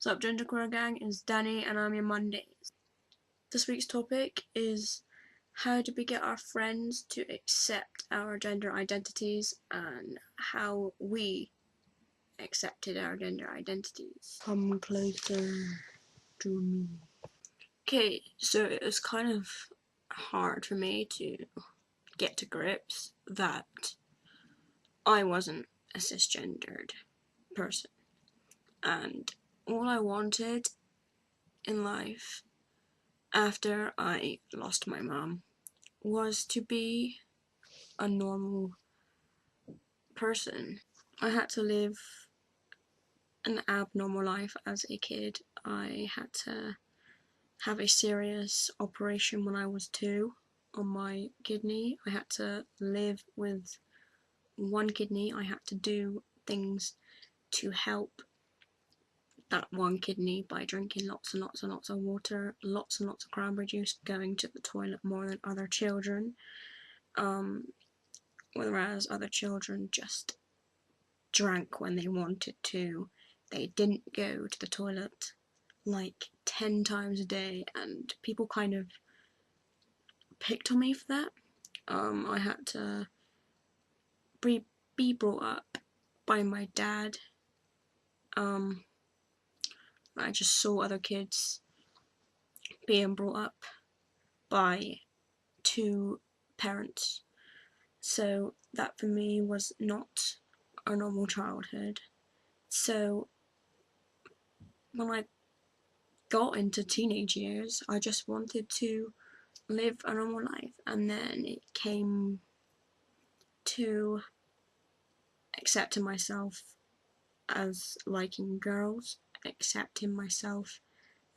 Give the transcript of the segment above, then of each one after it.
What's up, Genderqueer gang? It's Danny and I'm your Mondays. This week's topic is how do we get our friends to accept our gender identities and how we accepted our gender identities. Come closer to me. Okay, so it was kind of hard for me to get to grips that I wasn't a cisgendered person, and all I wanted in life after I lost my mom was to be a normal person. I had to live an abnormal life as a kid. I had to have a serious operation when I was 2 on my kidney. I had to live with one kidney. I had to do things to help that one kidney by drinking lots and lots and lots of water, lots and lots of cranberry juice, going to the toilet more than other children. Whereas other children just drank when they wanted to. They didn't go to the toilet like 10 times a day, and people kind of picked on me for that. I had to be brought up by my dad. I just saw other kids being brought up by 2 parents, so that for me was not a normal childhood. So when I got into teenage years, I just wanted to live a normal life, and then it came to accepting myself as liking girls, accepting myself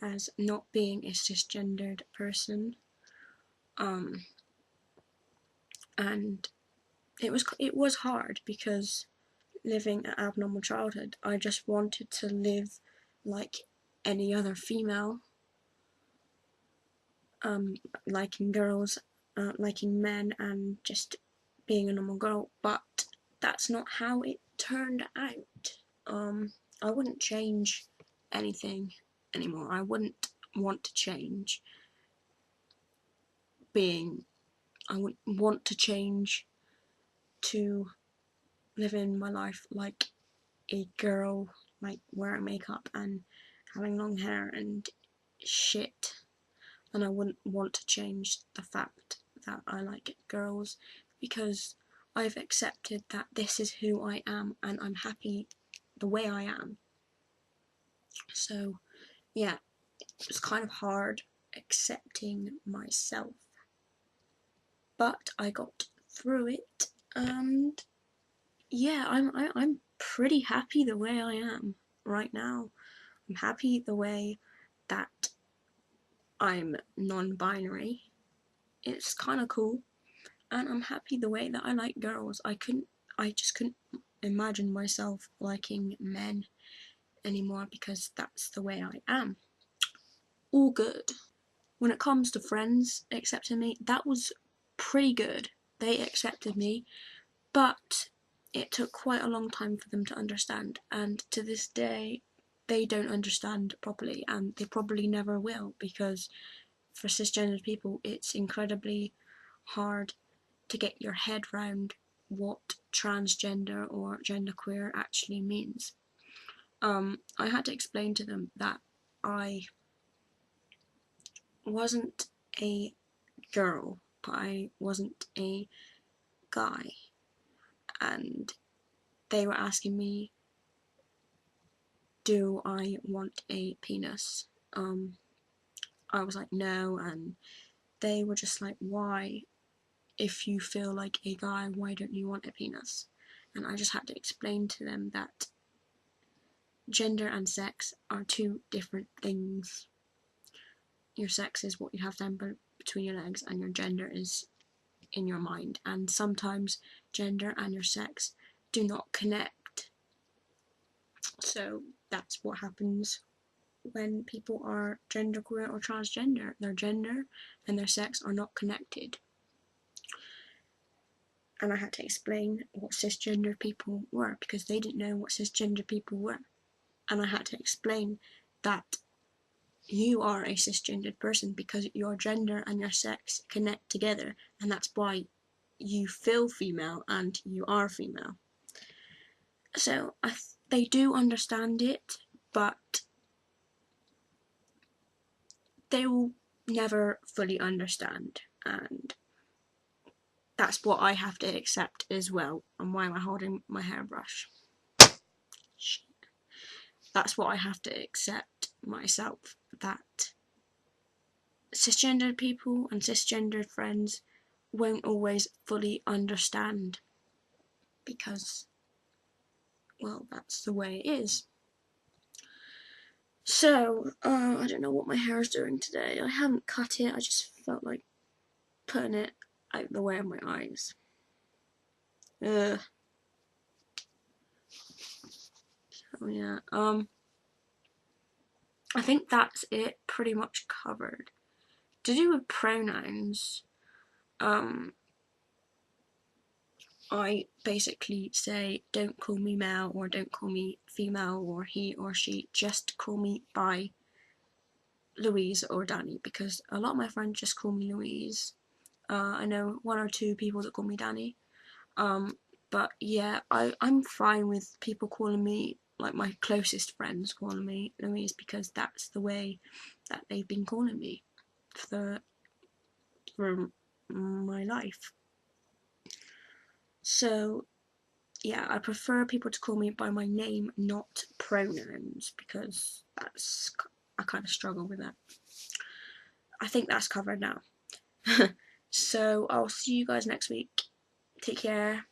as not being a cisgendered person, and it was hard because living an abnormal childhood, I just wanted to live like any other female, liking girls, liking men, and just being a normal girl, but that's not how it turned out. I wouldn't change anything anymore. I wouldn't want to change I wouldn't want to change to living my life like a girl, like wearing makeup and having long hair and shit. And I wouldn't want to change the fact that I like girls, because I've accepted that this is who I am and I'm happy the way I am. So yeah, it was kind of hard accepting myself, but I got through it, and yeah, I'm pretty happy the way I am right now. I'm happy the way that I'm non-binary. It's kind of cool. And I'm happy the way that I like girls. I just couldn't imagine myself liking men anymore, because that's the way I am. All good. When it comes to friends accepting me, that was pretty good. They accepted me, but it took quite a long time for them to understand, and to this day they don't understand properly, and they probably never will, because for cisgendered people it's incredibly hard to get your head round what transgender or genderqueer actually means. I had to explain to them that I wasn't a girl, but I wasn't a guy, and they were asking me, do I want a penis? I was like, no, and they were just like, why? If you feel like a guy, why don't you want a penis? And I just had to explain to them that gender and sex are 2 different things. Your sex is what you have down between your legs, and your gender is in your mind, and sometimes gender and your sex do not connect. So that's what happens when people are genderqueer or transgender. Their gender and their sex are not connected. And I had to explain what cisgender people were, because they didn't know what cisgender people were. And I had to explain that you are a cisgendered person because your gender and your sex connect together, and that's why you feel female and you are female. So they do understand it, but they will never fully understand, and that's what I have to accept as well. And why am I holding my hairbrush? That's what I have to accept myself, that cisgendered people and cisgendered friends won't always fully understand because, well, that's the way it is. So, I don't know what my hair is doing today. I haven't cut it, I just felt like putting it out the way of my eyes. So yeah, I think that's it pretty much covered. To do with pronouns, I basically say don't call me male or don't call me female or he or she, just call me by Louise or Danny, because a lot of my friends just call me Louise. I know one or two people that call me Danny. But yeah, I'm fine with people calling me, like my closest friends calling me Louise, because that's the way that they've been calling me for my life. So yeah, I prefer people to call me by my name, not pronouns, because I kind of struggle with that. I think that's covered now. So I'll see you guys next week. Take care.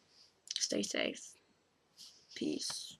Stay safe. Peace.